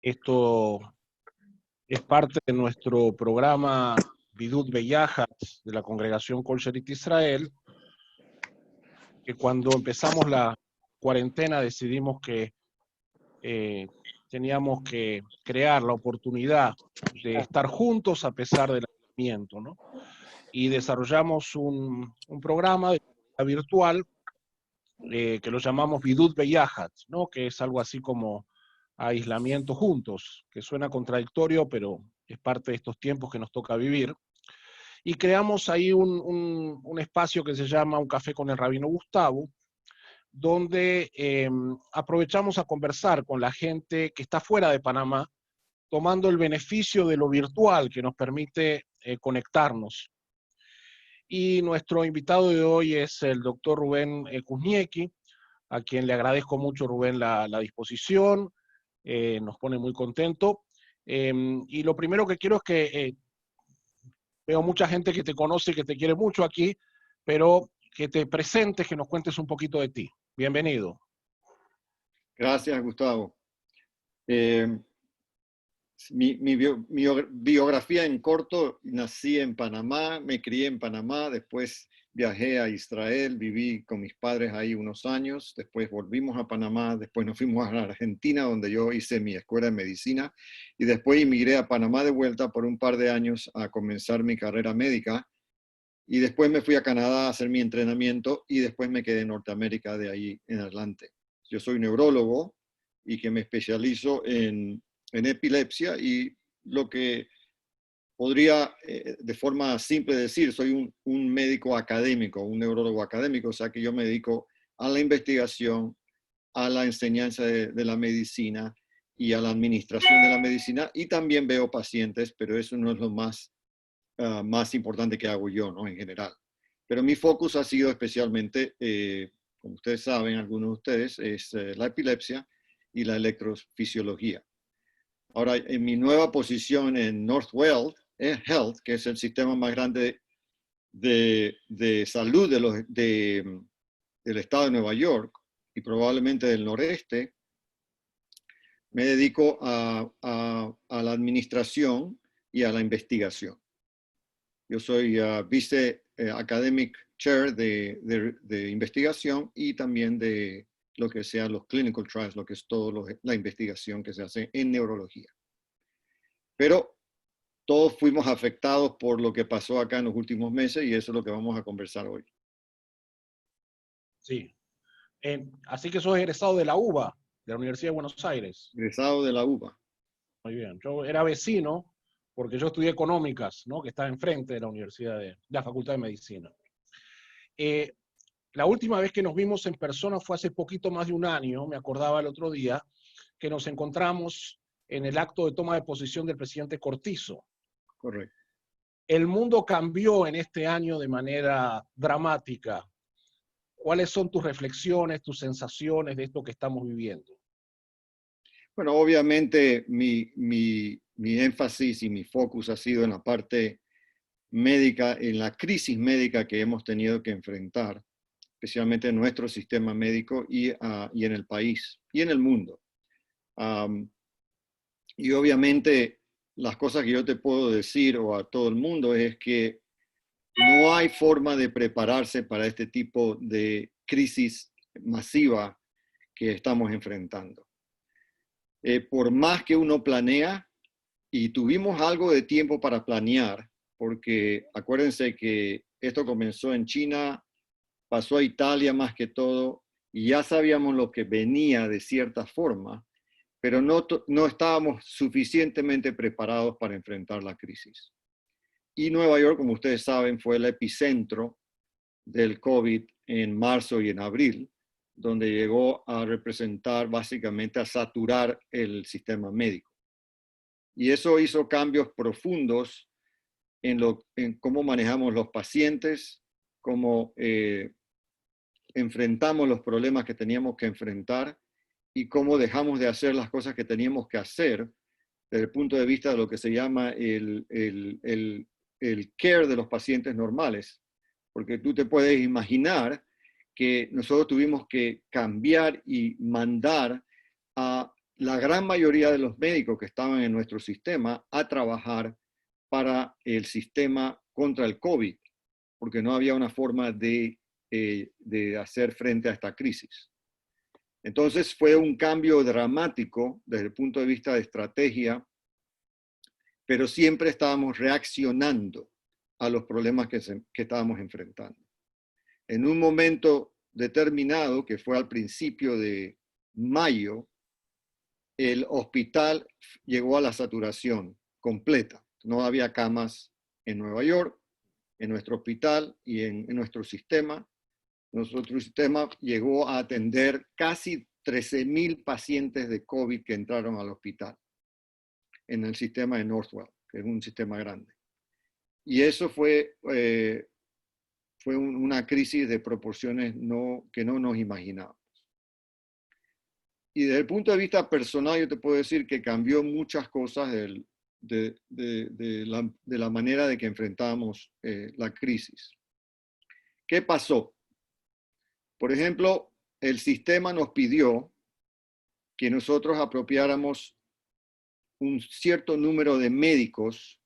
Esto es parte de nuestro programa Bidut Beyahat de la congregación Kol Sherit Israel, que cuando empezamos la cuarentena decidimos que teníamos que crear la oportunidad de estar juntos a pesar del aislamiento, ¿no? Y desarrollamos un programa de comunidad virtual que lo llamamos Bidut Beyahat, ¿no? Que es algo así como aislamiento juntos, que suena contradictorio, pero es parte de estos tiempos que nos toca vivir. Y creamos ahí un espacio que se llama Un Café con el Rabino Gustavo, donde aprovechamos a conversar con la gente que está fuera de Panamá, tomando el beneficio de lo virtual que nos permite conectarnos. Y nuestro invitado de hoy es el doctor Rubén Kuzniecki, a quien le agradezco mucho, Rubén, la disposición, nos pone muy contento. Y lo primero que quiero es que veo mucha gente que te conoce y que te quiere mucho aquí, pero que te presentes, que nos cuentes un poquito de ti. Bienvenido. Gracias, Gustavo. Mi biografía en corto: nací en Panamá, me crié en Panamá, después viajé a Israel, viví con mis padres ahí unos años, después volvimos a Panamá, después nos fuimos a la Argentina, donde yo hice mi escuela de medicina, y después emigré a Panamá de vuelta por un par de años a comenzar mi carrera médica, y después me fui a Canadá a hacer mi entrenamiento, y después me quedé en Norteamérica de ahí en adelante. Yo soy neurólogo y que me especializo en epilepsia, y lo que podría de forma simple decir, soy un médico académico, un neurólogo académico, o sea que yo me dedico a la investigación, a la enseñanza de la medicina y a la administración de la medicina, y también veo pacientes, pero eso no es lo más importante que hago yo, ¿no? En general. Pero mi focus ha sido especialmente, como ustedes saben, algunos de ustedes, es la epilepsia y la electrofisiología. Ahora, en mi nueva posición en Northwell Health, que es el sistema más grande de salud del estado de Nueva York y probablemente del noreste, me dedico a la administración y a la investigación. Yo soy vice academic chair de investigación y también de lo que sean los clinical trials, lo que es toda la investigación que se hace en neurología. Pero todos fuimos afectados por lo que pasó acá en los últimos meses, y eso es lo que vamos a conversar hoy. Sí. Así que sos egresado de la UBA, de la Universidad de Buenos Aires. Egresado de la UBA. Muy bien. Yo era vecino, porque yo estudié económicas, ¿no? Que está enfrente de la Universidad de la Facultad de Medicina. La última vez que nos vimos en persona fue hace poquito más de un año, me acordaba el otro día, que nos encontramos en el acto de toma de posición del presidente Cortizo. Correcto. El mundo cambió en este año de manera dramática. ¿Cuáles son tus reflexiones, tus sensaciones de esto que estamos viviendo? Bueno, obviamente mi énfasis y mi focus ha sido en la parte médica, en la crisis médica que hemos tenido que enfrentar, especialmente en nuestro sistema médico y en el país y en el mundo. Y obviamente las cosas que yo te puedo decir o a todo el mundo es que no hay forma de prepararse para este tipo de crisis masiva que estamos enfrentando. Por más que uno planea, y tuvimos algo de tiempo para planear, porque acuérdense que esto comenzó en China, pasó a Italia más que todo, y ya sabíamos lo que venía de cierta forma, pero no estábamos suficientemente preparados para enfrentar la crisis. Y Nueva York, como ustedes saben, fue el epicentro del COVID en marzo y en abril, donde llegó a representar básicamente a saturar el sistema médico. Y eso hizo cambios profundos en cómo manejamos los pacientes, cómo enfrentamos los problemas que teníamos que enfrentar y cómo dejamos de hacer las cosas que teníamos que hacer desde el punto de vista de lo que se llama el care de los pacientes normales. Porque tú te puedes imaginar que nosotros tuvimos que cambiar y mandar a la gran mayoría de los médicos que estaban en nuestro sistema a trabajar para el sistema contra el COVID, porque no había una forma de hacer frente a esta crisis. Entonces fue un cambio dramático desde el punto de vista de estrategia, pero siempre estábamos reaccionando a los problemas que estábamos enfrentando. En un momento determinado, que fue al principio de mayo, el hospital llegó a la saturación completa. No había camas en Nueva York, en nuestro hospital y en nuestro sistema. Nuestro sistema llegó a atender casi 13,000 pacientes de COVID que entraron al hospital en el sistema de Northwell, que es un sistema grande. Y eso fue una crisis de proporciones que no nos imaginábamos. Y desde el punto de vista personal, yo te puedo decir que cambió muchas cosas de la manera de que enfrentamos la crisis. ¿Qué pasó? Por ejemplo, el sistema nos pidió que nosotros apropiáramos un cierto número de médicos,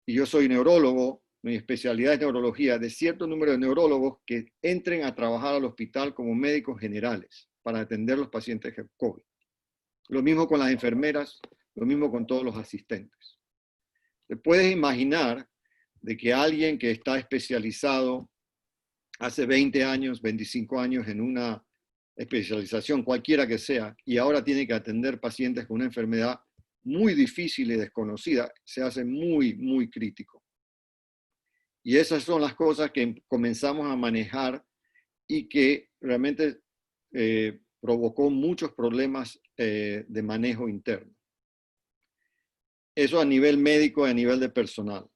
y yo soy neurólogo, mi especialidad es neurología, de cierto número de neurólogos que entren a trabajar al hospital como médicos generales para atender los pacientes de COVID. Lo mismo con las enfermeras, lo mismo con todos los asistentes. Te puedes imaginar de que alguien que está especializado hace 20 años, 25 años en una especialización, cualquiera que sea, y ahora tiene que atender pacientes con una enfermedad muy difícil y desconocida, se hace muy, muy crítico. Y esas son las cosas que comenzamos a manejar y que realmente provocó muchos problemas de manejo interno. Eso a nivel médico y a nivel de personal.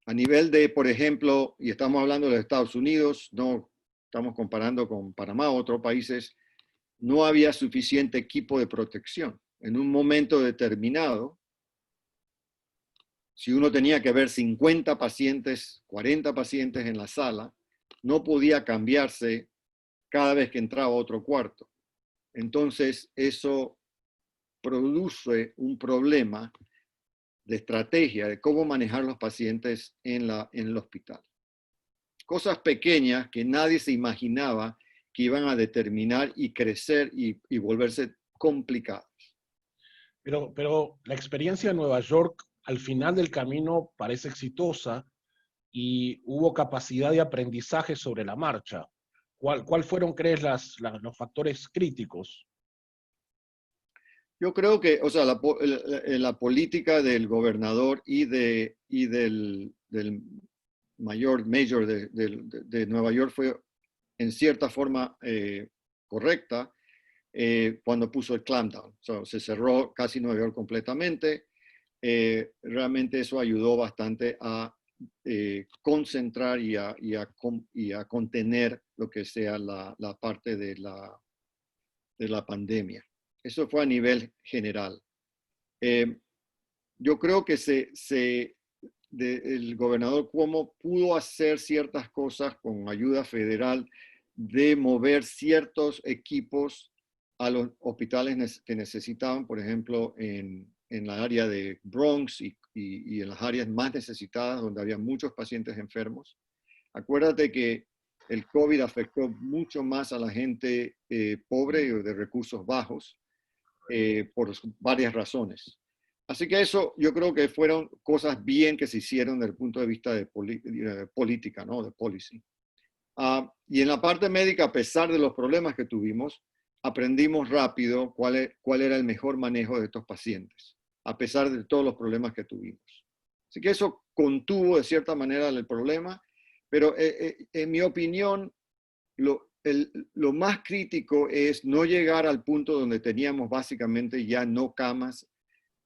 A nivel de, por ejemplo, y estamos hablando de los Estados Unidos, no estamos comparando con Panamá o otros países, no había suficiente equipo de protección. En un momento determinado, si uno tenía que ver 50 pacientes, 40 pacientes en la sala, no podía cambiarse cada vez que entraba a otro cuarto. Entonces, eso produce un problema de estrategia de cómo manejar los pacientes en el hospital. Cosas pequeñas que nadie se imaginaba que iban a determinar y crecer y volverse complicadas. Pero la experiencia en Nueva York al final del camino parece exitosa y hubo capacidad de aprendizaje sobre la marcha. ¿Cuál fueron, crees, los factores críticos? Yo creo que, o sea, la política del gobernador y del mayor de Nueva York fue en cierta forma correcta cuando puso el clampdown. So, se cerró casi Nueva York completamente. Realmente eso ayudó bastante a concentrar y a contener lo que sea la parte de la pandemia. Eso fue a nivel general. Yo creo que el gobernador Cuomo pudo hacer ciertas cosas con ayuda federal de mover ciertos equipos a los hospitales que necesitaban, por ejemplo, en la área de Bronx y en las áreas más necesitadas donde había muchos pacientes enfermos. Acuérdate que el COVID afectó mucho más a la gente pobre y de recursos bajos por varias razones. Así que eso yo creo que fueron cosas bien que se hicieron desde el punto de vista de política, ¿no? De policy. Y en la parte médica, a pesar de los problemas que tuvimos, aprendimos rápido cuál era el mejor manejo de estos pacientes, a pesar de todos los problemas que tuvimos. Así que eso contuvo de cierta manera el problema, pero en mi opinión, lo más crítico es no llegar al punto donde teníamos básicamente ya no camas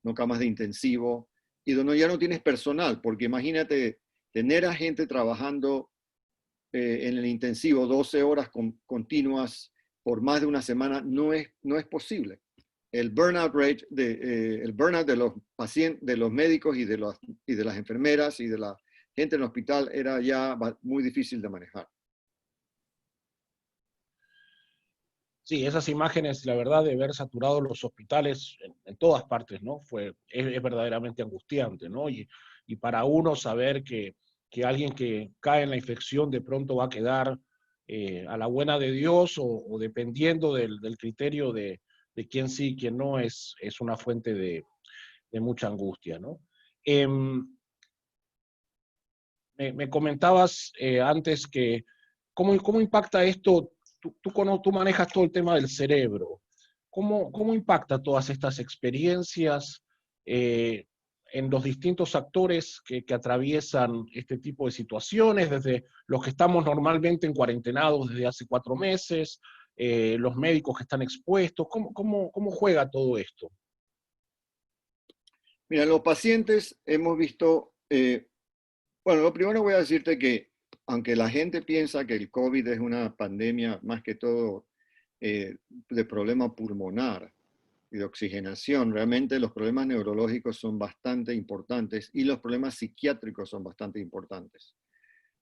de intensivo, y donde ya no tienes personal, porque imagínate tener a gente trabajando en el intensivo 12 horas continuas por más de una semana no es posible. El burnout rate, el burnout de los pacientes, de los médicos y de las enfermeras y de la gente en el hospital era ya muy difícil de manejar. Sí, esas imágenes, la verdad, de ver saturados los hospitales en todas partes, ¿no? Es verdaderamente angustiante, ¿no? Y para uno saber que alguien que cae en la infección de pronto va a quedar a la buena de Dios o dependiendo del criterio de quién sí y quién no, es una fuente de mucha angustia, ¿no? Em, me comentabas antes que cómo impacta esto, tú manejas todo el tema del cerebro, cómo impacta todas estas experiencias eh, en los distintos actores que atraviesan este tipo de situaciones, desde los que estamos normalmente en cuarentenados desde hace 4 meses, los médicos que están expuestos, cómo juega todo esto? Mira, los pacientes hemos visto, bueno, lo primero voy a decirte que aunque la gente piensa que el COVID es una pandemia más que todo de problema pulmonar y de oxigenación, realmente los problemas neurológicos son bastante importantes y los problemas psiquiátricos son bastante importantes.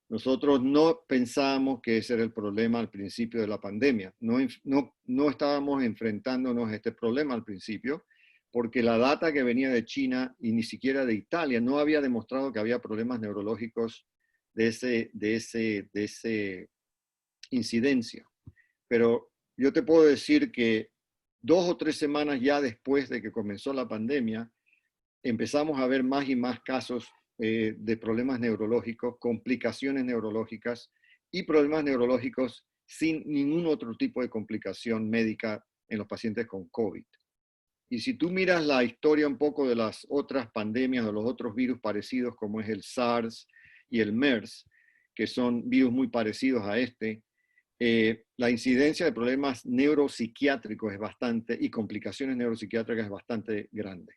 Nosotros no pensábamos que ese era el problema al principio de la pandemia. No estábamos enfrentándonos a este problema al principio porque la data que venía de China y ni siquiera de Italia no había demostrado que había problemas neurológicos de ese incidencia. Pero yo te puedo decir que 2 o 3 semanas ya después de que comenzó la pandemia, empezamos a ver más y más casos de problemas neurológicos, complicaciones neurológicas y problemas neurológicos sin ningún otro tipo de complicación médica en los pacientes con COVID. Y si tú miras la historia un poco de las otras pandemias o los otros virus parecidos, como es el SARS y el MERS, que son virus muy parecidos a este, la incidencia de problemas neuropsiquiátricos es bastante, y complicaciones neuropsiquiátricas es bastante grande,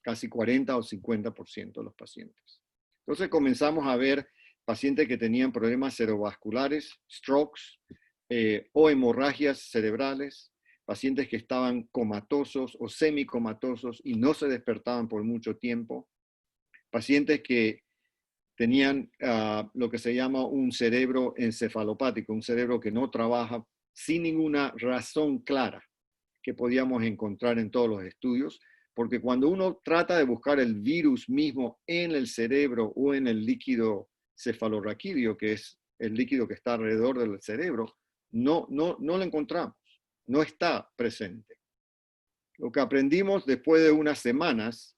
casi 40 o 50% de los pacientes. Entonces comenzamos a ver pacientes que tenían problemas cerebrovasculares, strokes, o hemorragias cerebrales, pacientes que estaban comatosos o semicomatosos y no se despertaban por mucho tiempo, pacientes que tenían lo que se llama un cerebro encefalopático, un cerebro que no trabaja sin ninguna razón clara que podíamos encontrar en todos los estudios, porque cuando uno trata de buscar el virus mismo en el cerebro o en el líquido cefalorraquídeo, que es el líquido que está alrededor del cerebro, no lo encontramos, no está presente. Lo que aprendimos después de unas semanas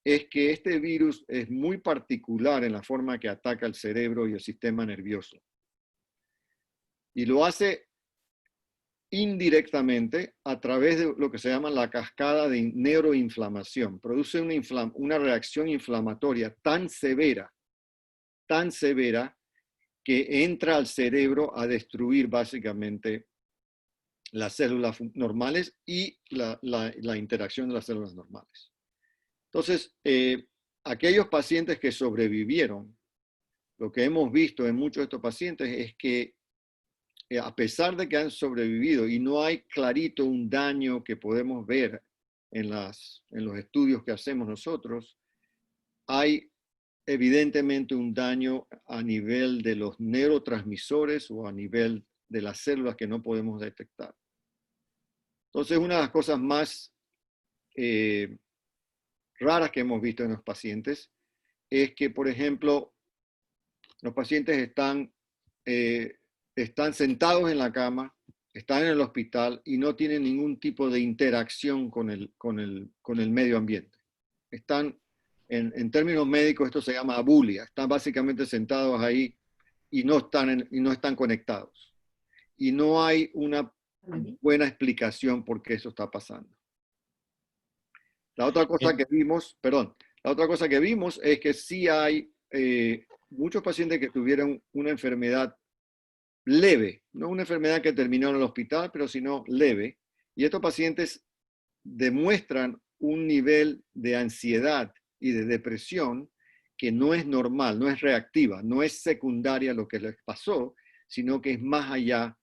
es que este virus es muy particular en la forma que ataca el cerebro y el sistema nervioso. Y lo hace indirectamente a través de lo que se llama la cascada de neuroinflamación. Produce una reacción inflamatoria tan severa, que entra al cerebro a destruir básicamente las células normales y la interacción de las células normales. Entonces, aquellos pacientes que sobrevivieron, lo que hemos visto en muchos de estos pacientes es que a pesar de que han sobrevivido y no hay clarito un daño que podemos ver en los estudios que hacemos nosotros, hay evidentemente un daño a nivel de los neurotransmisores o a nivel de las células que no podemos detectar. Entonces, una de las cosas más raras que hemos visto en los pacientes es que, por ejemplo, los pacientes están sentados en la cama, están en el hospital y no tienen ningún tipo de interacción con el medio ambiente. Están, en términos médicos, esto se llama abulia. Están básicamente sentados ahí y no están conectados. Y no hay una buena explicación por qué eso está pasando. La otra cosa que vimos, es que sí hay muchos pacientes que tuvieron una enfermedad leve, no una enfermedad que terminó en el hospital, pero sino leve. Y estos pacientes demuestran un nivel de ansiedad y de depresión que no es normal, no es reactiva, no es secundaria a lo que les pasó, sino que es más allá.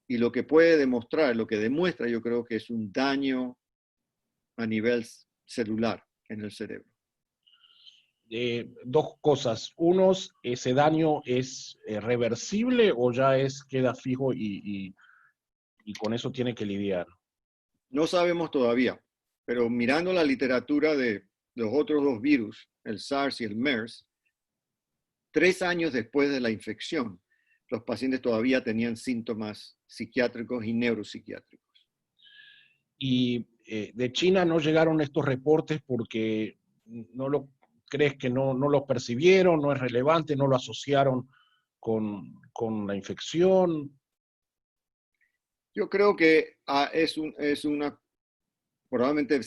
Y lo que puede demostrar, lo que demuestra, yo creo que es un daño a nivel celular en el cerebro. Dos cosas. Uno, ¿ese daño es reversible o ya queda fijo y y con eso tiene que lidiar. No sabemos todavía, pero mirando la literatura de los otros dos virus, el SARS y el MERS, 3 años después de la infección, los pacientes todavía tenían síntomas psiquiátricos y neuropsiquiátricos. Y de China no llegaron estos reportes porque no lo crees que no los percibieron, no es relevante, no lo asociaron con la infección. Yo creo que es una, probablemente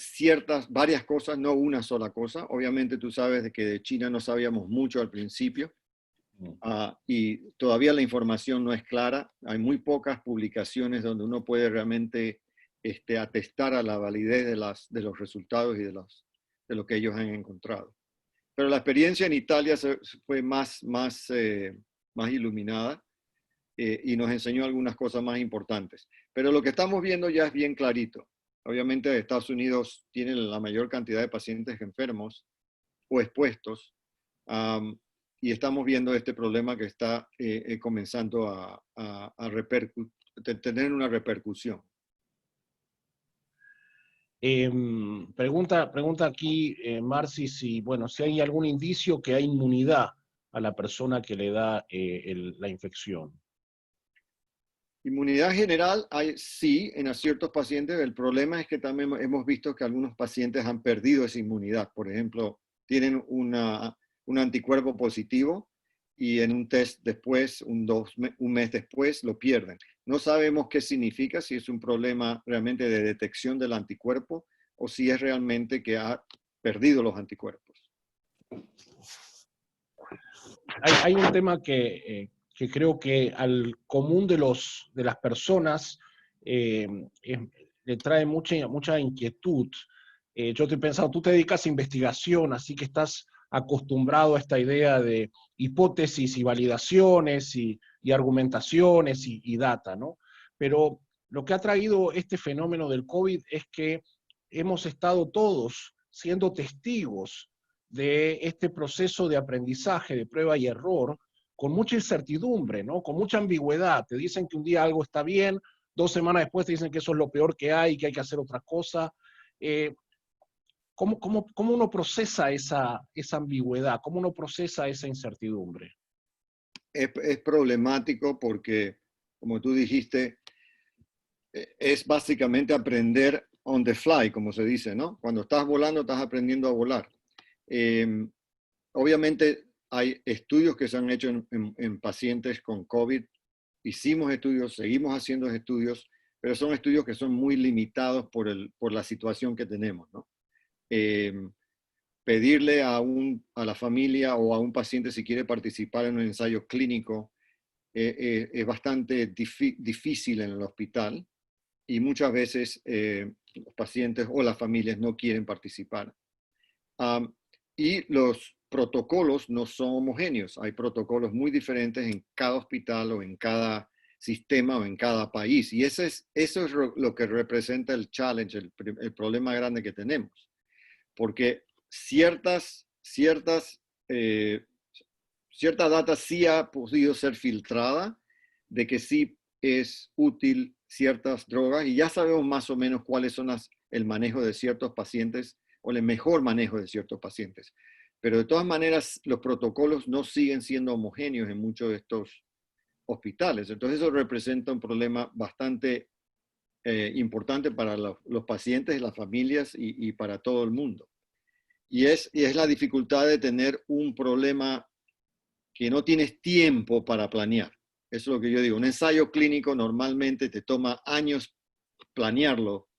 varias cosas, no una sola cosa. Obviamente tú sabes de que de China no sabíamos mucho al principio. Y todavía la información no es clara. Hay muy pocas publicaciones donde uno puede realmente atestar a la validez de los resultados y de lo que ellos han encontrado. Pero la experiencia en Italia fue más iluminada y nos enseñó algunas cosas más importantes. Pero lo que estamos viendo ya es bien clarito. Obviamente Estados Unidos tiene la mayor cantidad de pacientes enfermos o expuestos. Y estamos viendo este problema que está comenzando a tener una repercusión. Pregunta aquí, Marci, si hay algún indicio que hay inmunidad a la persona que le da la infección. Inmunidad general, sí, en ciertos pacientes. El problema es que también hemos visto que algunos pacientes han perdido esa inmunidad. Por ejemplo, tienen un anticuerpo positivo y en un test después, un mes después, lo pierden. No sabemos qué significa, si es un problema realmente de detección del anticuerpo o si es realmente que ha perdido los anticuerpos. Hay un tema que creo que al común de las personas le trae mucha inquietud. Yo te he pensado, tú te dedicas a investigación, así que estás acostumbrado a esta idea de hipótesis y validaciones y argumentaciones y data, ¿no? Pero lo que ha traído este fenómeno del COVID es que hemos estado todos siendo testigos de este proceso de aprendizaje, de prueba y error, con mucha incertidumbre, ¿no? Con mucha ambigüedad. Te dicen que un día algo está bien, 2 semanas después te dicen que eso es lo peor que hay que hacer otra cosa. ¿Cómo uno procesa esa ambigüedad? ¿Cómo uno procesa esa incertidumbre? Es problemático porque, como tú dijiste, es básicamente aprender on the fly, como se dice, ¿no? Cuando estás volando, estás aprendiendo a volar. Obviamente hay estudios que se han hecho en pacientes con COVID. Hicimos estudios, seguimos haciendo estudios, pero son estudios que son muy limitados por la situación que tenemos, ¿no? Pedirle a la familia o a un paciente si quiere participar en un ensayo clínico es bastante difícil en el hospital y muchas veces los pacientes o las familias no quieren participar. Y los protocolos no son homogéneos. Hay protocolos muy diferentes en cada hospital o en cada sistema o en cada país. Y eso es lo que representa el challenge, el problema grande que tenemos. Porque cierta data sí ha podido ser filtrada de que sí es útil ciertas drogas y ya sabemos más o menos cuáles son el manejo de ciertos pacientes o el mejor manejo de ciertos pacientes. Pero de todas maneras, los protocolos no siguen siendo homogéneos en muchos de estos hospitales. Entonces eso representa un problema bastante importante para los pacientes, las familias y para todo el mundo. Y es la dificultad de tener un problema que no tienes tiempo para planear. Eso es lo que yo digo. Un ensayo clínico normalmente te toma años planearlo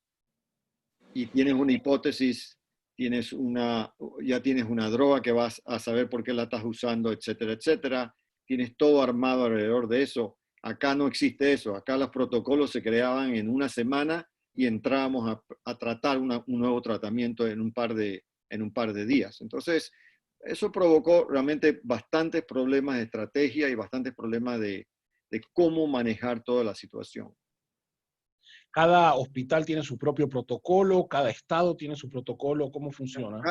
y tienes una hipótesis, ya tienes una droga que vas a saber por qué la estás usando, etcétera, etcétera. Tienes todo armado alrededor de eso. Acá no existe eso. Acá los protocolos se creaban en una semana y entrábamos a tratar un nuevo tratamiento en un par de días. Entonces, eso provocó realmente bastantes problemas de estrategia y bastantes problemas de cómo manejar toda la situación. ¿Cada hospital tiene su propio protocolo? ¿Cada estado tiene su protocolo? ¿Cómo funciona?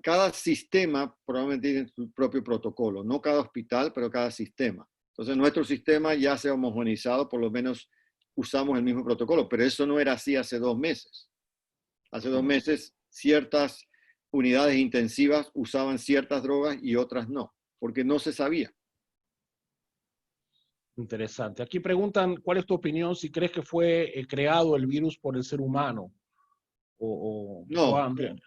Cada sistema probablemente tiene su propio protocolo. No cada hospital, pero cada sistema. Entonces, nuestro sistema ya se ha homogeneizado, por lo menos usamos el mismo protocolo, pero eso no era así hace 2 meses. Hace 2 meses ciertas unidades intensivas usaban ciertas drogas y otras no, porque no se sabía. Interesante. Aquí preguntan, ¿cuál es tu opinión si crees que fue creado el virus por el ser humano? O No, no,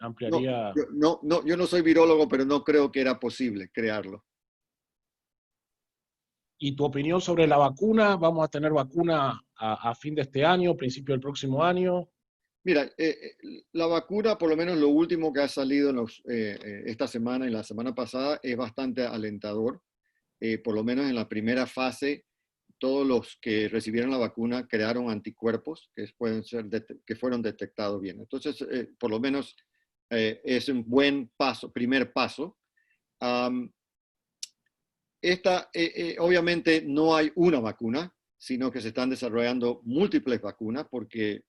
ampliaría. yo no soy virólogo, pero no creo que era posible crearlo. ¿Y tu opinión sobre la vacuna? ¿Vamos a tener vacuna a fin de este año, principio del próximo año? Mira, la vacuna, por lo menos lo último que ha salido esta semana y la semana pasada, es bastante alentador. Por lo menos en la primera fase, todos los que recibieron la vacuna crearon anticuerpos que fueron detectados bien. Entonces, por lo menos es un buen paso, primer paso. Obviamente no hay una vacuna, sino que se están desarrollando múltiples vacunas porque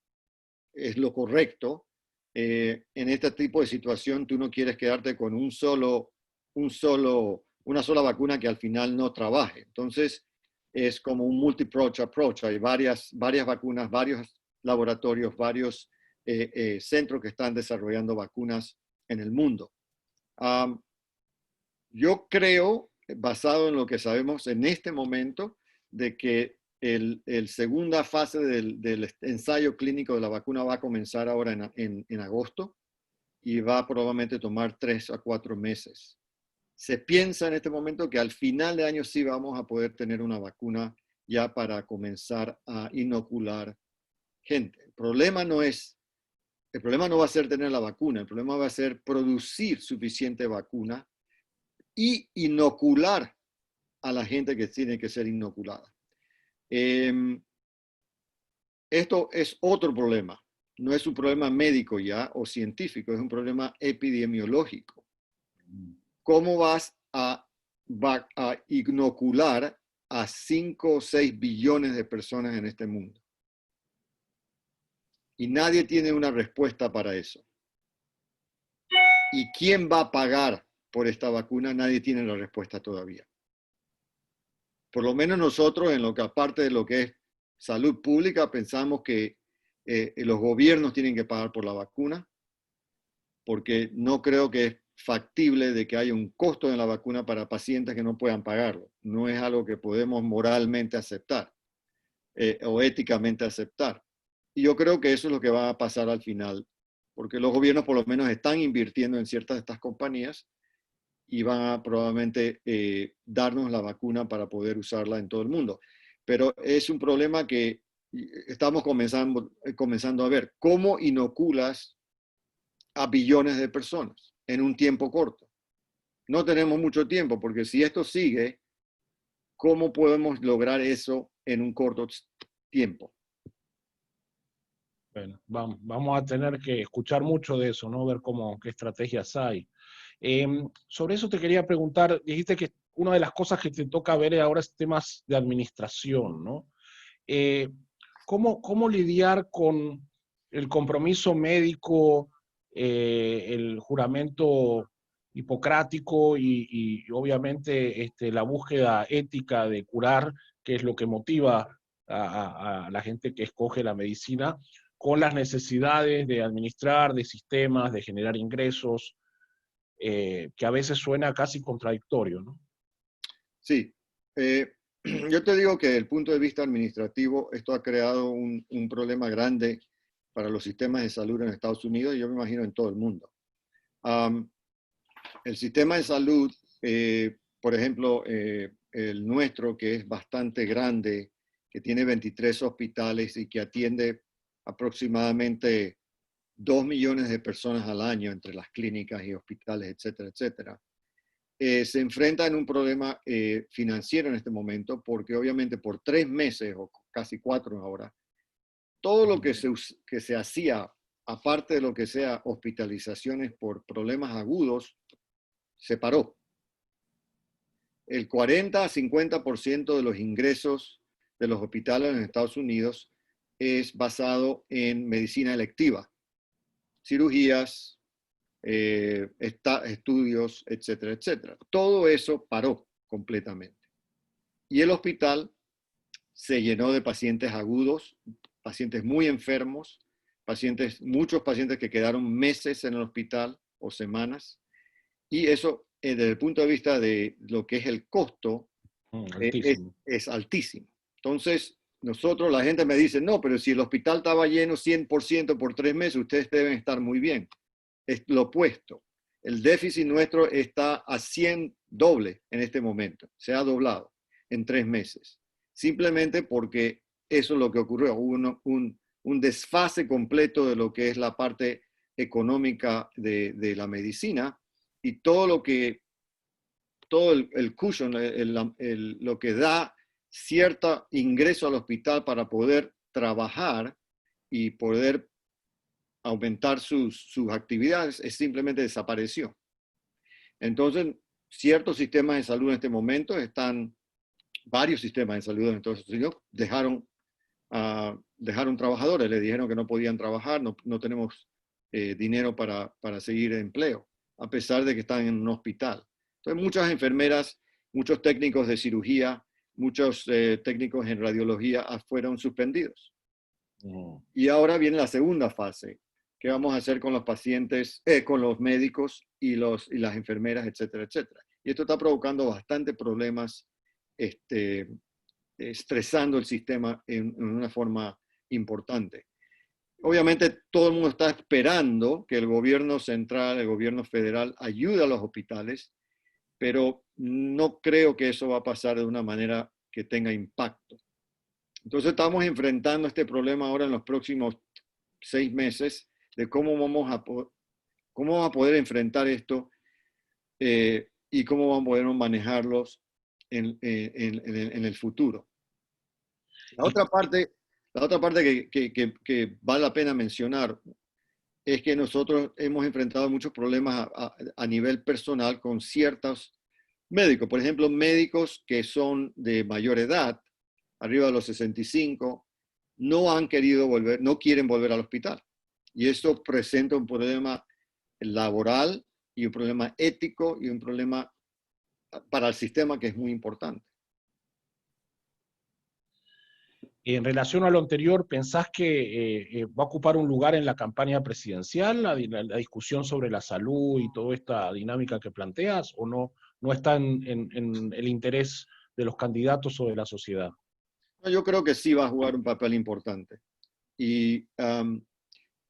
es lo correcto. En este tipo de situación tú no quieres quedarte con una sola vacuna que al final no trabaje. Entonces es como un multi-approach. Hay varias vacunas, varios laboratorios, varios centros que están desarrollando vacunas en el mundo. Yo creo, basado en lo que sabemos en este momento, de que el segunda fase del ensayo clínico de la vacuna va a comenzar ahora en agosto y va a probablemente tomar 3 a 4 meses. Se piensa en este momento que al final de año sí vamos a poder tener una vacuna ya para comenzar a inocular gente. El problema no va a ser tener la vacuna, el problema va a ser producir suficiente vacuna y inocular a la gente que tiene que ser inoculada. Esto es otro problema. No es un problema médico ya o científico, es un problema epidemiológico. ¿Cómo vas a inocular a 5 o 6 billones de personas en este mundo? Y nadie tiene una respuesta para eso. ¿Y quién va a pagar por esta vacuna? Nadie tiene la respuesta todavía. Por lo menos nosotros, en lo que aparte de lo que es salud pública, pensamos que los gobiernos tienen que pagar por la vacuna, porque no creo que es factible de que haya un costo de la vacuna para pacientes que no puedan pagarlo. No es algo que podemos moralmente aceptar o éticamente aceptar. Y yo creo que eso es lo que va a pasar al final, porque los gobiernos por lo menos están invirtiendo en ciertas de estas compañías y van a probablemente darnos la vacuna para poder usarla en todo el mundo. Pero es un problema que estamos comenzando a ver. ¿Cómo inoculas a billones de personas en un tiempo corto? No tenemos mucho tiempo, porque si esto sigue, ¿cómo podemos lograr eso en un corto tiempo? Bueno, vamos a tener que escuchar mucho de eso, ¿no? Ver qué estrategias hay. Sobre eso te quería preguntar, dijiste que una de las cosas que te toca ver ahora es temas de administración, ¿no? Eh, ¿Cómo lidiar con el compromiso médico, el juramento hipocrático y obviamente la búsqueda ética de curar, que es lo que motiva a la gente que escoge la medicina, con las necesidades de administrar, de sistemas, de generar ingresos, que a veces suena casi contradictorio, ¿no? Sí. Yo te digo que desde el punto de vista administrativo, esto ha creado un problema grande para los sistemas de salud en Estados Unidos y yo me imagino en todo el mundo. El sistema de salud, por ejemplo, el nuestro, que es bastante grande, que tiene 23 hospitales y que atiende aproximadamente 2 millones de personas al año entre las clínicas y hospitales, etcétera, etcétera. Se enfrenta en un problema financiero en este momento porque obviamente por 3 meses o casi 4 ahora, todo lo que se hacía, aparte de lo que sea hospitalizaciones por problemas agudos, se paró. El 40 a 50% de los ingresos de los hospitales en Estados Unidos es basado en medicina electiva, cirugías, estudios, etcétera, etcétera. Todo eso paró completamente. Y el hospital se llenó de pacientes agudos, pacientes muy enfermos, muchos pacientes que quedaron meses en el hospital o semanas. Y eso, desde el punto de vista de lo que es el costo, Altísimo. es altísimo. Entonces, la gente me dice, no, pero si el hospital estaba lleno 100% por 3 meses, ustedes deben estar muy bien. Es lo opuesto. El déficit nuestro está a 100 doble en este momento. Se ha doblado en 3 meses. Simplemente porque eso es lo que ocurrió. Hubo un desfase completo de lo que es la parte económica de la medicina y todo el cushion, lo que da cierto ingreso al hospital para poder trabajar y poder aumentar sus actividades, simplemente desapareció. Entonces, ciertos sistemas de salud en este momento varios sistemas de salud en Estados Unidos dejaron trabajadores, le dijeron que no podían trabajar, no tenemos dinero para seguir empleo, a pesar de que están en un hospital. Entonces, muchas enfermeras, muchos técnicos de cirugía, muchos técnicos en radiología fueron suspendidos. Y ahora viene la segunda fase. ¿Qué vamos a hacer con los pacientes, con los médicos y las enfermeras, etcétera, etcétera? Y esto está provocando bastantes problemas, estresando el sistema en una forma importante. Obviamente todo el mundo está esperando que el gobierno central, el gobierno federal ayude a los hospitales, pero no creo que eso va a pasar de una manera que tenga impacto. Entonces estamos enfrentando este problema ahora en los próximos 6 meses de cómo vamos a poder enfrentar esto y cómo vamos a poder manejarlos en el futuro. La otra parte que vale la pena mencionar es que nosotros hemos enfrentado muchos problemas a nivel personal con ciertos médicos. Por ejemplo, médicos que son de mayor edad, arriba de los 65, no quieren volver al hospital. Y esto presenta un problema laboral y un problema ético y un problema para el sistema que es muy importante. En relación a lo anterior, ¿pensás que va a ocupar un lugar en la campaña presidencial, la discusión sobre la salud y toda esta dinámica que planteas, o no está en el interés de los candidatos o de la sociedad? Yo creo que sí va a jugar un papel importante. Y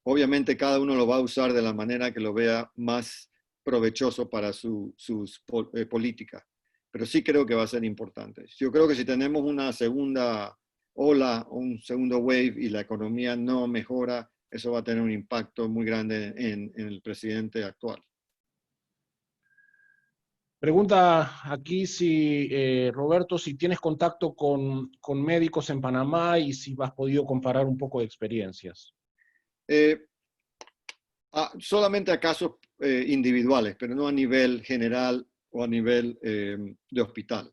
obviamente cada uno lo va a usar de la manera que lo vea más provechoso para sus políticas. Pero sí creo que va a ser importante. Yo creo que si tenemos una segunda ola o un segundo wave y la economía no mejora, eso va a tener un impacto muy grande en el presidente actual. Pregunta aquí Roberto, si tienes contacto con médicos en Panamá y si has podido comparar un poco de experiencias. Solamente a casos individuales, pero no a nivel general o a nivel de hospital.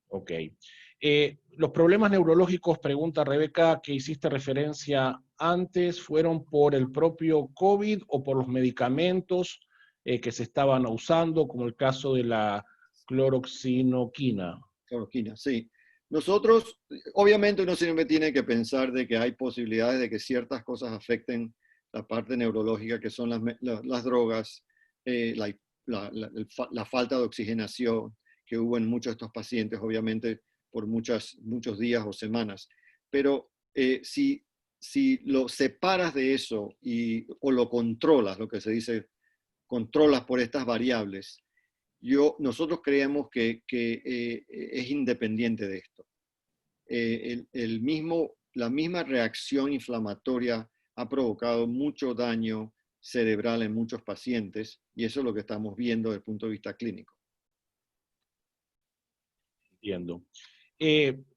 Ok. Los problemas neurológicos, pregunta Rebeca, que hiciste referencia antes, ¿fueron por el propio COVID o por los medicamentos que se estaban usando, como el caso de la cloroxinoquina? Cloroquina, sí. Nosotros, obviamente uno siempre tiene que pensar de que hay posibilidades de que ciertas cosas afecten la parte neurológica, que son las drogas, la falta de oxigenación que hubo en muchos de estos pacientes, obviamente por muchos días o semanas. Pero si lo separas de eso o lo controlas, lo que se dice, controlas por estas variables, nosotros creemos que es independiente de esto. La misma reacción inflamatoria ha provocado mucho daño cerebral en muchos pacientes y eso es lo que estamos viendo desde el punto de vista clínico. Entiendo.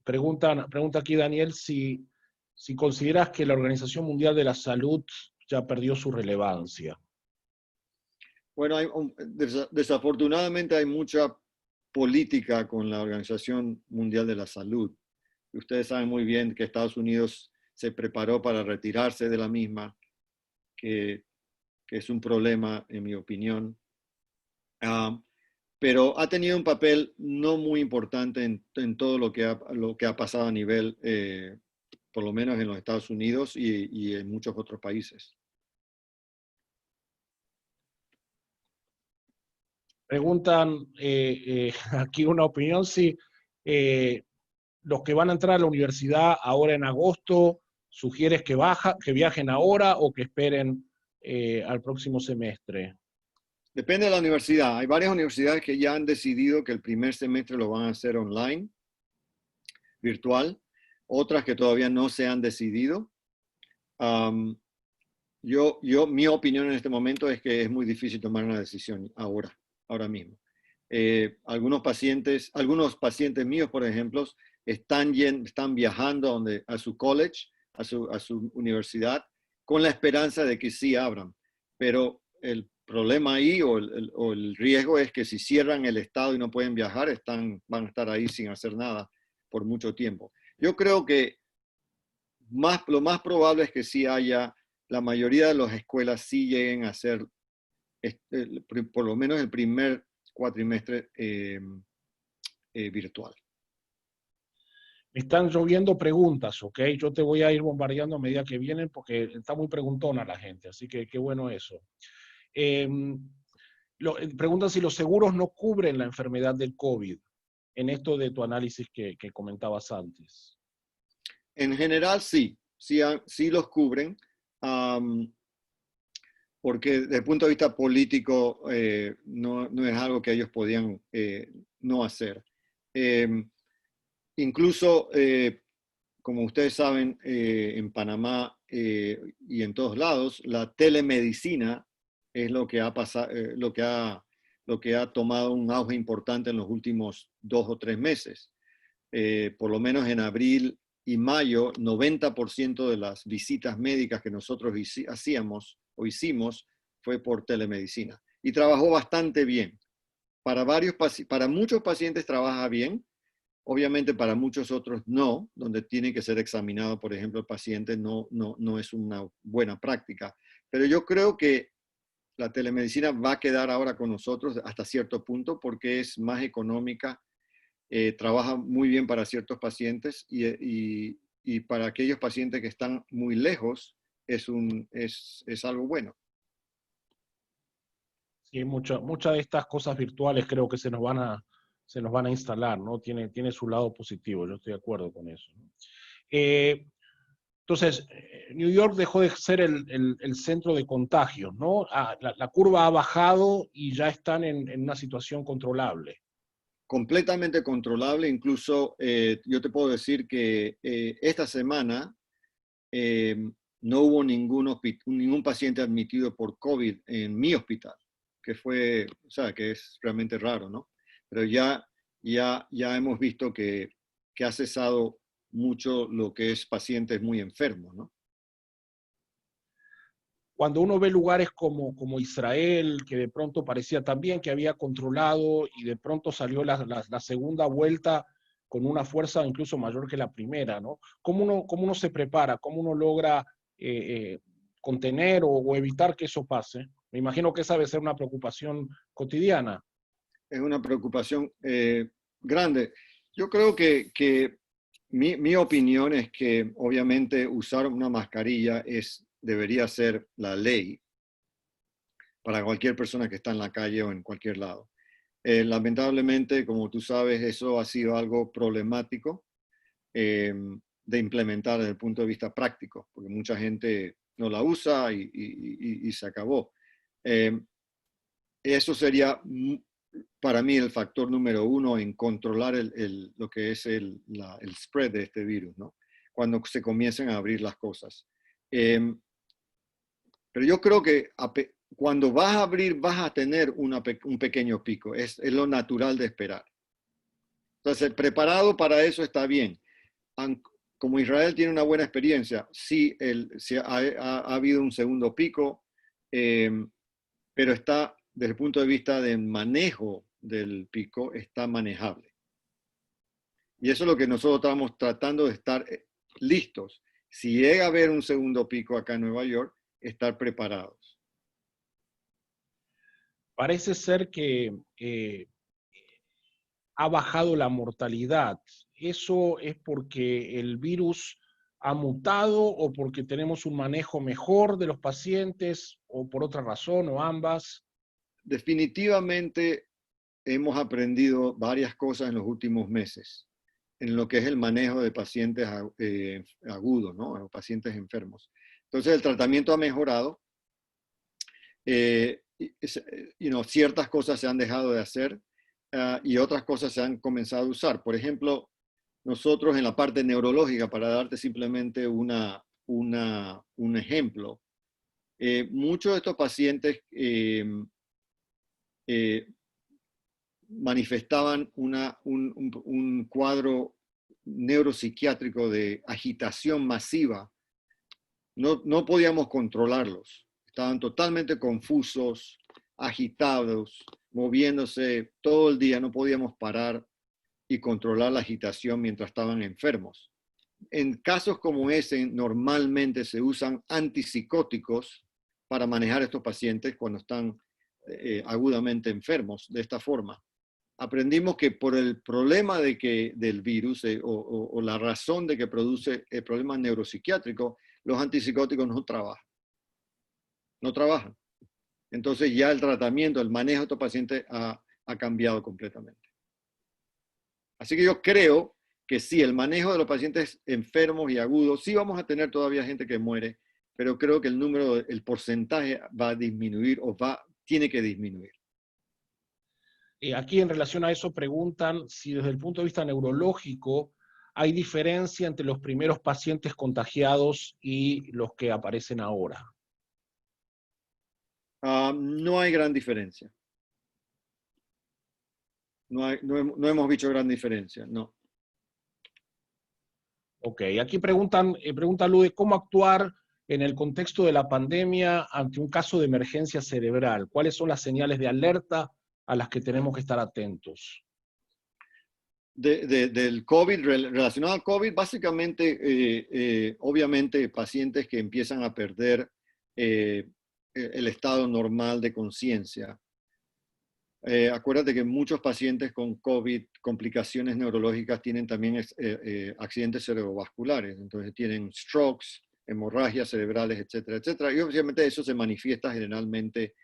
Pregunta aquí Daniel si consideras que la Organización Mundial de la Salud ya perdió su relevancia. Bueno, desafortunadamente hay mucha política con la Organización Mundial de la Salud. Ustedes saben muy bien que Estados Unidos se preparó para retirarse de la misma, que es un problema, en mi opinión. pero ha tenido un papel no muy importante en todo lo que ha pasado a nivel, por lo menos en los Estados Unidos y en muchos otros países. Preguntan aquí una opinión, si los que van a entrar a la universidad ahora en agosto, ¿sugieres que viajen ahora o que esperen al próximo semestre? Depende de la universidad. Hay varias universidades que ya han decidido que el primer semestre lo van a hacer online, virtual. Otras que todavía no se han decidido. Um, mi opinión en este momento es que es muy difícil tomar una decisión ahora mismo. Algunos pacientes míos, por ejemplo, están viajando a su college, a su universidad, con la esperanza de que sí abran. Pero el problema ahí o el riesgo es que si cierran el estado y no pueden viajar, van a estar ahí sin hacer nada por mucho tiempo. Yo creo que lo más probable es que sí la mayoría de las escuelas sí lleguen a hacer por lo menos el primer cuatrimestre virtual. Me están lloviendo preguntas, ¿ok? Yo te voy a ir bombardeando a medida que vienen porque está muy preguntona la gente, así que qué bueno eso. Eh, Preguntan si los seguros no cubren la enfermedad del COVID, en esto de tu análisis que comentabas antes. En general sí los cubren, porque desde el punto de vista político no es algo que ellos podían no hacer. Incluso, como ustedes saben, en Panamá y en todos lados, la telemedicina es lo que ha pasado, lo que ha tomado un auge importante en los últimos 2 o 3 meses. Por lo menos en abril y mayo, 90% de las visitas médicas que nosotros hicimos fue por telemedicina. Y trabajó bastante bien. Para muchos pacientes trabaja bien, obviamente para muchos otros no, donde tiene que ser examinado, por ejemplo, el paciente no es una buena práctica. Pero yo creo que la telemedicina va a quedar ahora con nosotros hasta cierto punto porque es más económica, trabaja muy bien para ciertos pacientes y para aquellos pacientes que están muy lejos es algo bueno. Sí, muchas de estas cosas virtuales creo que se nos van a instalar, ¿no? Tiene su lado positivo, yo estoy de acuerdo con eso, ¿no? Entonces, New York dejó de ser el centro de contagios, ¿no? La curva ha bajado y ya están en una situación controlable. Completamente controlable, incluso yo te puedo decir que esta semana no hubo ningún paciente admitido por COVID en mi hospital, que es realmente raro, ¿no? Pero ya hemos visto que ha cesado mucho lo que es pacientes muy enfermos, ¿no? Cuando uno ve lugares como Israel, que de pronto parecía también que había controlado y de pronto salió la segunda vuelta con una fuerza incluso mayor que la primera, ¿no? ¿Cómo uno se prepara? ¿Cómo uno logra contener o evitar que eso pase? Me imagino que esa debe ser una preocupación cotidiana. Es una preocupación grande. Yo creo que mi opinión es que obviamente usar una mascarilla debería ser la ley para cualquier persona que está en la calle o en cualquier lado. Lamentablemente, como tú sabes, eso ha sido algo problemático de implementar desde el punto de vista práctico, porque mucha gente no la usa y se acabó. Eso sería para mí el factor número uno en controlar lo que es el spread de este virus, ¿no? Cuando se comiencen a abrir las cosas. Pero yo creo que cuando vas a abrir vas a tener un pequeño pico, es lo natural de esperar. Entonces, preparado para eso está bien. Como Israel tiene una buena experiencia, sí, ha habido un segundo pico, pero está, desde el punto de vista del manejo del pico, está manejable. Y eso es lo que nosotros estamos tratando de estar listos. Si llega a haber un segundo pico acá en Nueva York, estar preparados. Parece ser que ha bajado la mortalidad. ¿Eso es porque el virus ha mutado o porque tenemos un manejo mejor de los pacientes o por otra razón o ambas? Definitivamente hemos aprendido varias cosas en los últimos meses en lo que es el manejo de pacientes agudos, ¿no? O pacientes enfermos. Entonces el tratamiento ha mejorado. Ciertas cosas se han dejado de hacer y otras cosas se han comenzado a usar. Por ejemplo, nosotros en la parte neurológica, para darte simplemente un ejemplo, muchos de estos pacientes manifestaban un cuadro neuropsiquiátrico de agitación masiva. No podíamos controlarlos. Estaban totalmente confusos, agitados, moviéndose todo el día. No podíamos parar y controlar la agitación mientras estaban enfermos. En casos como ese, normalmente se usan antipsicóticos para manejar a estos pacientes cuando están agudamente enfermos de esta forma. Aprendimos que por el problema del virus o la razón de que produce el problema neuropsiquiátrico, los antipsicóticos no trabajan. No trabajan. Entonces ya el tratamiento, el manejo de estos pacientes ha cambiado completamente. Así que yo creo que sí, el manejo de los pacientes enfermos y agudos, sí vamos a tener todavía gente que muere, pero creo que el porcentaje va a disminuir tiene que disminuir. Aquí en relación a eso preguntan si desde el punto de vista neurológico hay diferencia entre los primeros pacientes contagiados y los que aparecen ahora. No hay gran diferencia. No hemos visto gran diferencia, no. Ok, aquí pregunta Lude, ¿cómo actuar en el contexto de la pandemia ante un caso de emergencia cerebral? ¿Cuáles son las señales de alerta a las que tenemos que estar atentos? Del COVID, relacionado al COVID, básicamente, obviamente, pacientes que empiezan a perder el estado normal de conciencia. Acuérdate que muchos pacientes con COVID, complicaciones neurológicas, tienen también accidentes cerebrovasculares. Entonces tienen strokes, hemorragias cerebrales, etcétera, etcétera. Y obviamente eso se manifiesta generalmente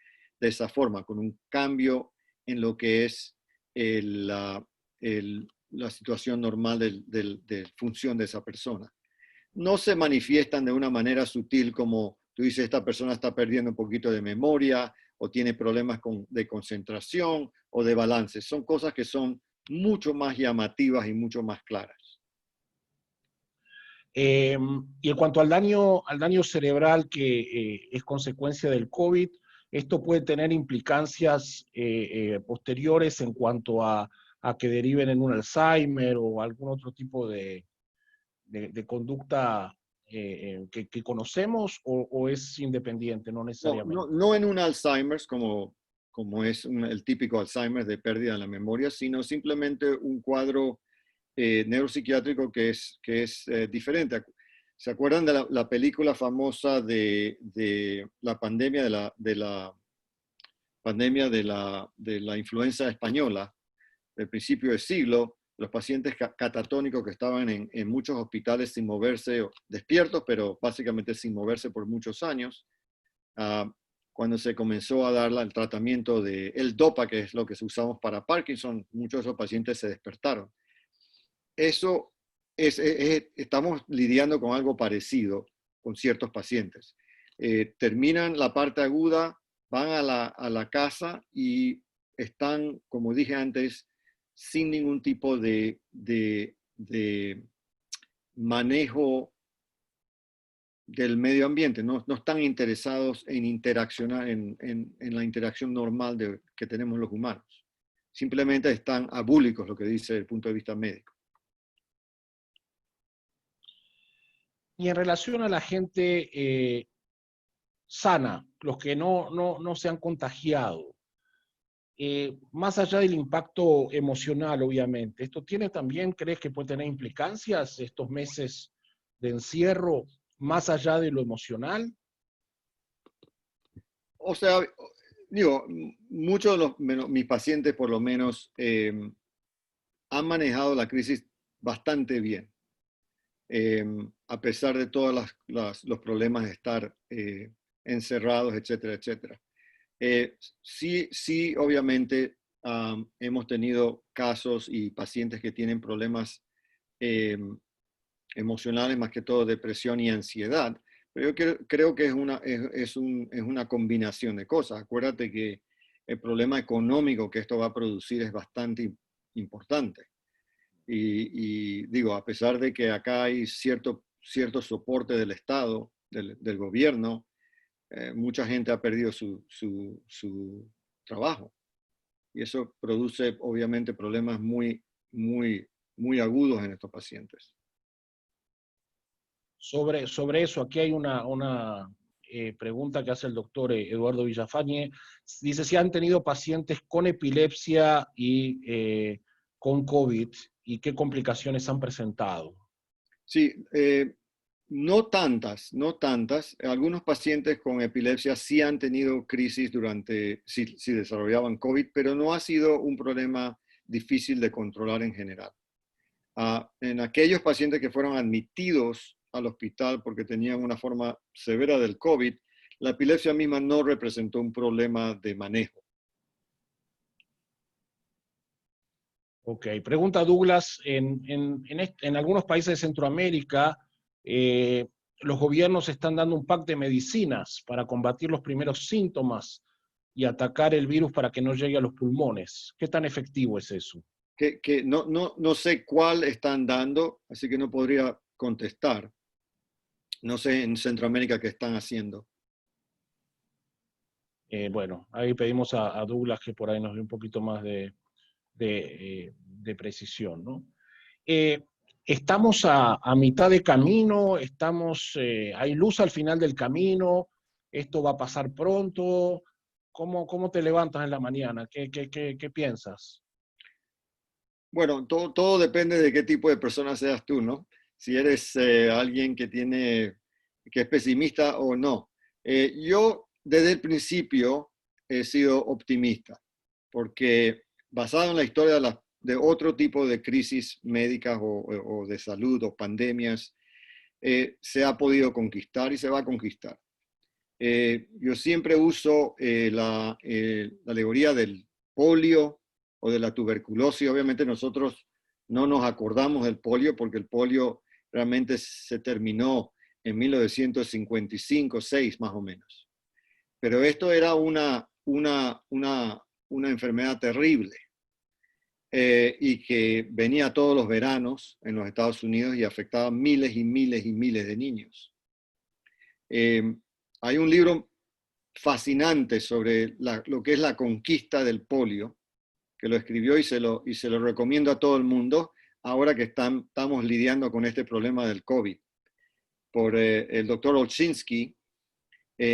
de esa forma, con un cambio en lo que es la situación normal de función de esa persona. No se manifiestan de una manera sutil como tú dices, esta persona está perdiendo un poquito de memoria o tiene problemas de concentración o de balance. Son cosas que son mucho más llamativas y mucho más claras. Y en cuanto al daño cerebral que es consecuencia del COVID, esto puede tener implicancias posteriores en cuanto a que deriven en un Alzheimer o algún otro tipo de conducta que conocemos o es independiente, no necesariamente. No en un Alzheimer's como es el típico Alzheimer de pérdida de la memoria, sino simplemente un cuadro neuropsiquiátrico que es diferente. ¿Se acuerdan de la película famosa de la pandemia de la influenza española del principio del siglo? Los pacientes catatónicos que estaban en muchos hospitales sin moverse, despiertos, pero básicamente sin moverse por muchos años. Cuando se comenzó a dar el tratamiento del DOPA, que es lo que usamos para Parkinson, muchos de esos pacientes se despertaron. Eso estamos lidiando con algo parecido con ciertos pacientes. Terminan la parte aguda, van a la casa y están, como dije antes, sin ningún tipo de manejo del medio ambiente. No están interesados en interaccionar, en la interacción normal que tenemos los humanos. Simplemente están abúlicos, lo que dice desde el punto de vista médico. Y en relación a la gente sana, los que no se han contagiado, más allá del impacto emocional, obviamente, ¿esto tiene también, crees que puede tener implicancias estos meses de encierro, más allá de lo emocional? O sea, digo, muchos de mis pacientes, por lo menos, han manejado la crisis bastante bien, a pesar de todos los problemas de estar encerrados, etcétera, etcétera. Sí, obviamente hemos tenido casos y pacientes que tienen problemas emocionales, más que todo depresión y ansiedad, pero yo creo que es una combinación de cosas. Acuérdate que el problema económico que esto va a producir es bastante importante. Y digo, a pesar de que acá hay cierto soporte del Estado, del gobierno, mucha gente ha perdido su trabajo. Y eso produce obviamente problemas muy agudos en estos pacientes. Sobre eso, aquí hay una pregunta que hace el doctor Eduardo Villafañe. Dice si han tenido pacientes con epilepsia y con COVID y qué complicaciones han presentado. Sí, no tantas. Algunos pacientes con epilepsia sí han tenido crisis si desarrollaban COVID, pero no ha sido un problema difícil de controlar en general. En aquellos pacientes que fueron admitidos al hospital porque tenían una forma severa del COVID, la epilepsia misma no representó un problema de manejo. Ok, pregunta Douglas, en algunos países de Centroamérica los gobiernos están dando un pack de medicinas para combatir los primeros síntomas y atacar el virus para que no llegue a los pulmones. ¿Qué tan efectivo es eso? Que no sé cuál están dando, así que no podría contestar. No sé en Centroamérica qué están haciendo. Bueno, ahí pedimos a Douglas que por ahí nos dé un poquito más de precisión, ¿no? Eh, estamos a mitad de camino, hay luz al final del camino, esto va a pasar pronto. ¿Cómo te levantas en la mañana? ¿Qué piensas? Bueno, todo depende de qué tipo de persona seas tú, ¿no? Si eres alguien que es pesimista o no. Yo desde el principio he sido optimista, porque basado en la historia de otro tipo de crisis médicas o de salud o pandemias, se ha podido conquistar y se va a conquistar. Yo siempre uso la alegoría del polio o de la tuberculosis. Obviamente nosotros no nos acordamos del polio porque el polio realmente se terminó en 1955-6 más o menos. Pero esto era una enfermedad terrible y que venía todos los veranos en los Estados Unidos y afectaba miles y miles y miles de niños. Hay un libro fascinante sobre lo que es la conquista del polio, que lo escribió y se lo recomiendo a todo el mundo, ahora que estamos lidiando con este problema del COVID, por el doctor Olshinsky,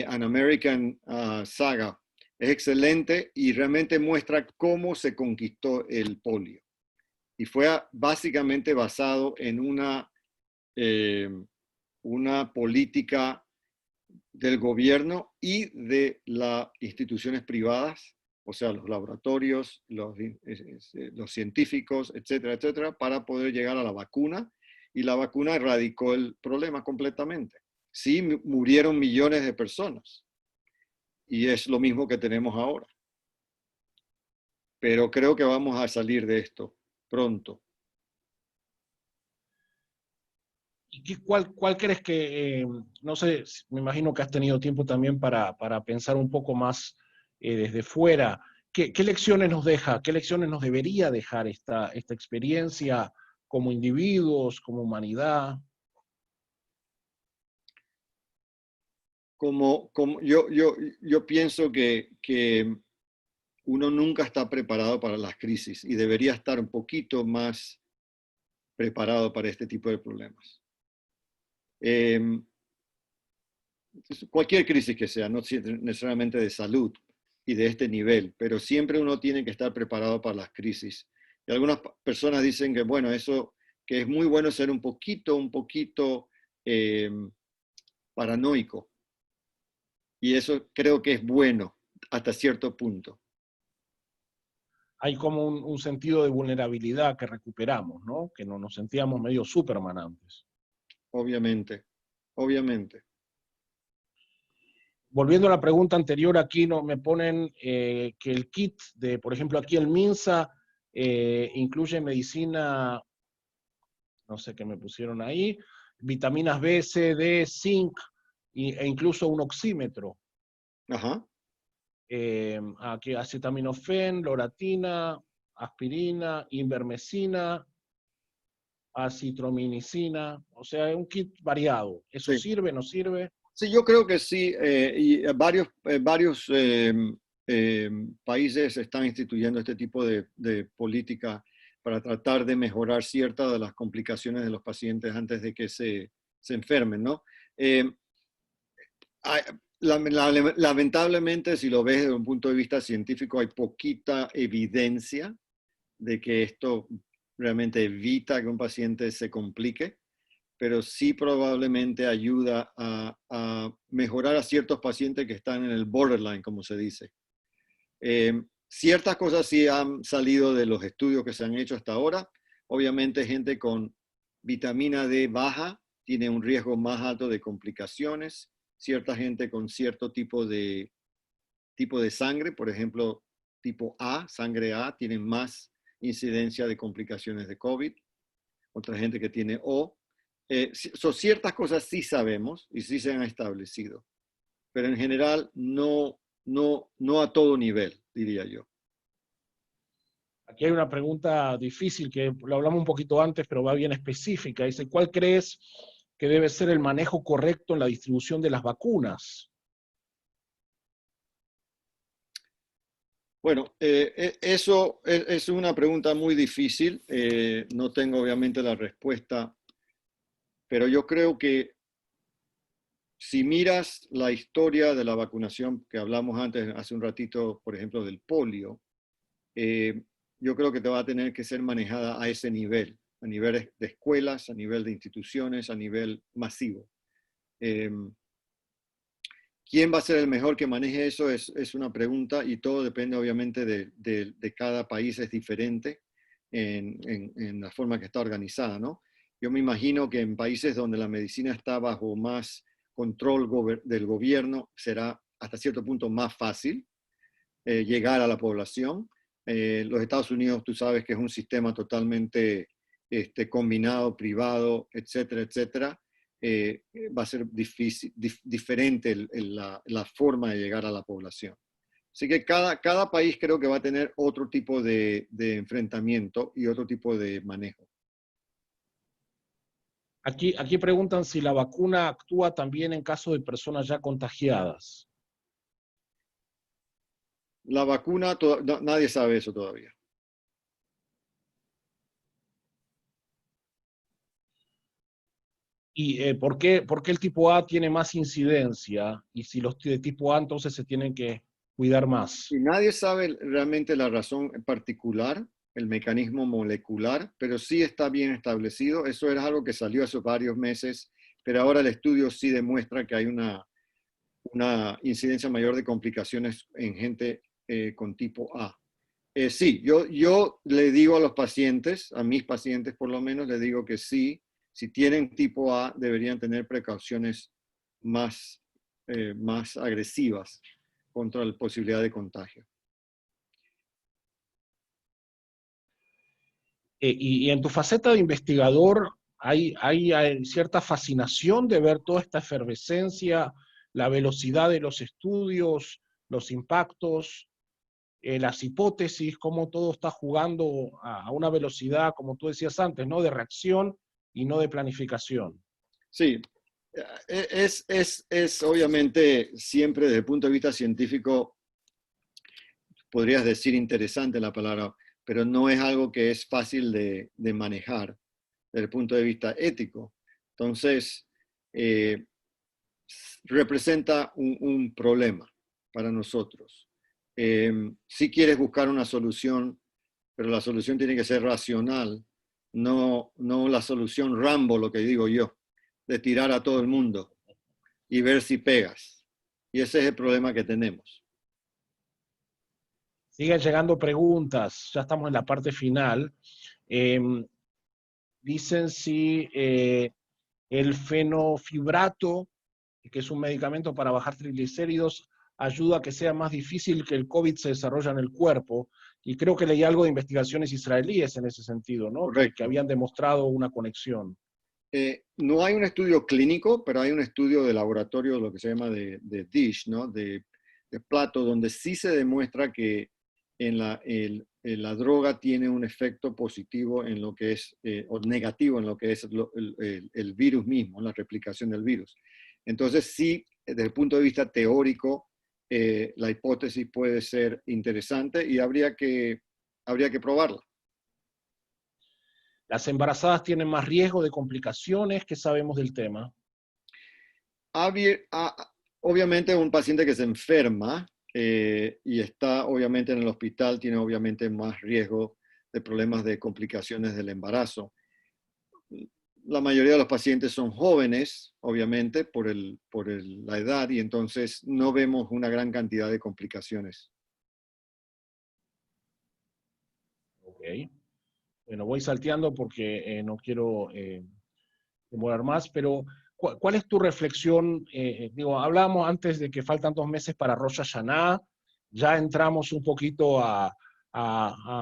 An American Saga. Es excelente y realmente muestra cómo se conquistó el polio. Y fue básicamente basado en una política del gobierno y de las instituciones privadas, o sea, los laboratorios, los científicos, etcétera, etcétera, para poder llegar a la vacuna. Y la vacuna erradicó el problema completamente. Sí, murieron millones de personas. Y es lo mismo que tenemos ahora. Pero creo que vamos a salir de esto pronto. ¿Y cuál crees no sé, me imagino que has tenido tiempo también para pensar un poco más desde fuera, ¿qué lecciones nos deja, qué lecciones nos debería dejar esta experiencia como individuos, como humanidad? Yo pienso que uno nunca está preparado para las crisis y debería estar un poquito más preparado para este tipo de problemas. Cualquier crisis que sea, no necesariamente de salud y de este nivel, pero siempre uno tiene que estar preparado para las crisis. Y algunas personas dicen que, bueno, eso, que es muy bueno ser un poquito paranoico. Y eso creo que es bueno hasta cierto punto. hay como un sentido de vulnerabilidad que recuperamos, ¿no? Que no nos sentíamos medio Superman antes. Obviamente, obviamente. Volviendo a la pregunta anterior, aquí no, me ponen que el kit de, por ejemplo, aquí el MINSA incluye medicina, no sé qué me pusieron ahí, vitaminas B, C, D, zinc e incluso un oxímetro. Ajá. Aquí acetaminofén, loratina, aspirina, invermecina, acitromicina, o sea, es un kit variado. ¿Eso Sí. sirve, no sirve? Sí, yo creo que sí, y varios países están instituyendo este tipo de política para tratar de mejorar ciertas de las complicaciones de los pacientes antes de que se enfermen, ¿no? Eh, hay- Lamentablemente, si lo ves desde un punto de vista científico, hay poquita evidencia de que esto realmente evita que un paciente se complique, pero sí probablemente ayuda a mejorar a ciertos pacientes que están en el borderline, como se dice. Ciertas cosas sí han salido de los estudios que se han hecho hasta ahora. Obviamente gente con vitamina D baja tiene un riesgo más alto de complicaciones. Cierta gente con cierto tipo de sangre, por ejemplo, tipo A, sangre A, tiene más incidencia de complicaciones de COVID. Otra gente que tiene O. Ciertas cosas sí sabemos y sí se han establecido, pero en general no a todo nivel, diría yo. Aquí hay una pregunta difícil que lo hablamos un poquito antes, pero va bien específica. Dice, ¿cuál crees que debe ser el manejo correcto en la distribución de las vacunas? Bueno, eso es una pregunta muy difícil. No tengo obviamente la respuesta, pero yo creo que si miras la historia de la vacunación que hablamos antes, hace un ratito, por ejemplo, del polio, eh, yo creo que te va a tener que ser manejada a ese nivel, a nivel de escuelas, a nivel de instituciones, a nivel masivo. Eh, ¿Quién va a ser el mejor que maneje eso? Es una pregunta y todo depende obviamente de cada país, es diferente en la forma que está organizada, ¿no? Yo me imagino que en países donde la medicina está bajo más control del gobierno será hasta cierto punto más fácil llegar a la población. Los Estados Unidos, tú sabes que es un sistema totalmente combinado, privado, etcétera, etcétera. Va a ser diferente la forma de llegar a la población. Así que cada país creo que va a tener otro tipo de enfrentamiento y otro tipo de manejo. Aquí preguntan si la vacuna actúa también en caso de personas ya contagiadas. La vacuna, nadie sabe eso todavía. ¿Y por qué el tipo A tiene más incidencia? Y si los de tipo A entonces se tienen que cuidar más. Y nadie sabe realmente la razón particular, el mecanismo molecular, pero sí está bien establecido. Eso era algo que salió hace varios meses, pero ahora el estudio sí demuestra que hay una incidencia mayor de complicaciones en gente con tipo A. Sí, yo le digo a los pacientes, a mis pacientes por lo menos, le digo que sí, si tienen tipo A, deberían tener precauciones más, más agresivas contra la posibilidad de contagio. Y en tu faceta de investigador, hay cierta fascinación de ver toda esta efervescencia, la velocidad de los estudios, los impactos, las hipótesis, cómo todo está jugando a una velocidad, como tú decías antes, ¿no? De reacción y no de planificación. Sí, es obviamente siempre desde el punto de vista científico, podrías decir interesante la palabra, pero no es algo que es fácil de manejar desde el punto de vista ético. Entonces, eh, representa un problema para nosotros. Si quieres buscar una solución, pero la solución tiene que ser racional, no la solución Rambo, lo que digo yo, de tirar a todo el mundo y ver si pegas. Y ese es el problema que tenemos. Siguen llegando preguntas, ya estamos en la parte final. Dicen si el fenofibrato, que es un medicamento para bajar triglicéridos, ayuda a que sea más difícil que el COVID se desarrolle en el cuerpo. Y creo que leí algo de investigaciones israelíes en ese sentido, ¿no? Que Correcto. habían demostrado una conexión. No hay un estudio clínico, pero hay un estudio de laboratorio, lo que se llama de dish, ¿no? De plato, donde sí se demuestra que la droga tiene un efecto positivo en lo que es, o negativo en lo que es el virus mismo, la replicación del virus. Entonces sí, desde el punto de vista teórico, la hipótesis puede ser interesante y habría que probarla. ¿Las embarazadas tienen más riesgo de complicaciones? ¿Qué sabemos del tema? Obviamente un paciente que se enferma y está obviamente en el hospital tiene obviamente más riesgo de problemas de complicaciones del embarazo. La mayoría de los pacientes son jóvenes, obviamente, por la edad, y entonces no vemos una gran cantidad de complicaciones. Ok. Bueno, voy salteando porque no quiero demorar más, pero ¿cuál es tu reflexión? Digo, hablábamos antes de que faltan 2 meses para Rosh Hashanah, ya entramos un poquito a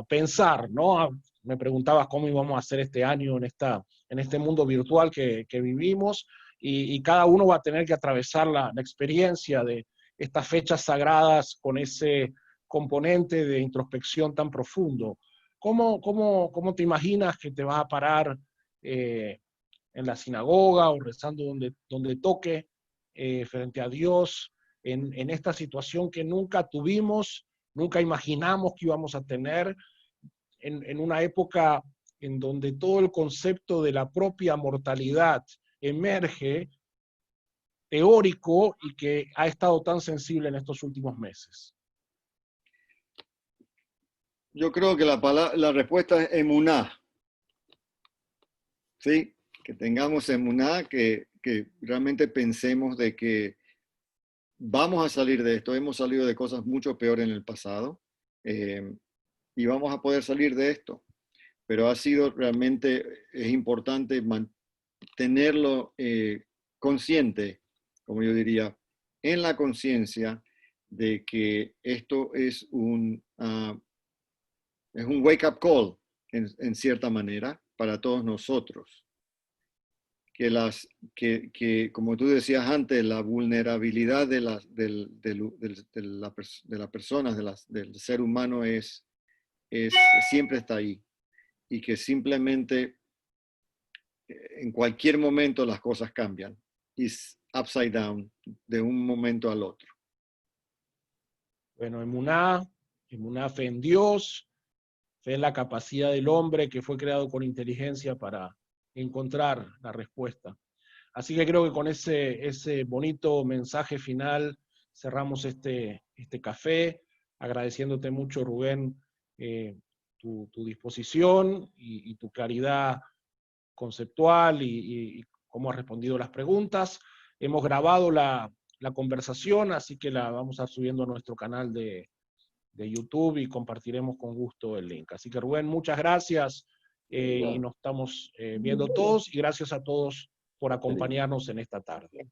pensar, ¿no? Me preguntabas cómo íbamos a hacer este año en este mundo virtual que vivimos, y cada uno va a tener que atravesar la experiencia de estas fechas sagradas con ese componente de introspección tan profundo. ¿Cómo te imaginas que te vas a parar en la sinagoga o rezando donde toque, frente a Dios, en esta situación que nunca tuvimos, nunca imaginamos que íbamos a tener, en una época en donde todo el concepto de la propia mortalidad emerge, teórico, y que ha estado tan sensible en estos últimos meses? Yo creo que la respuesta es emuná, ¿sí? Que tengamos emuná, que realmente pensemos de que vamos a salir de esto. Hemos salido de cosas mucho peores en el pasado y vamos a poder salir de esto. Pero ha sido realmente, es importante mantenerlo consciente, como yo diría, en la conciencia de que esto es un wake-up call, en cierta manera, para todos nosotros. Que, como tú decías antes, la vulnerabilidad de las personas, del ser humano siempre está ahí. Y que simplemente en cualquier momento las cosas cambian. Es upside down de un momento al otro. Bueno, emuná, fe en Dios, fe en la capacidad del hombre que fue creado con inteligencia para encontrar la respuesta. Así que creo que con ese bonito mensaje final cerramos este café, agradeciéndote mucho, Rubén, tu disposición y tu claridad conceptual y cómo has respondido las preguntas. Hemos grabado la conversación, así que la vamos a estar subiendo a nuestro canal de YouTube y compartiremos con gusto el link. Así que Rubén, muchas gracias y nos estamos viendo todos, y gracias a todos por acompañarnos en esta tarde.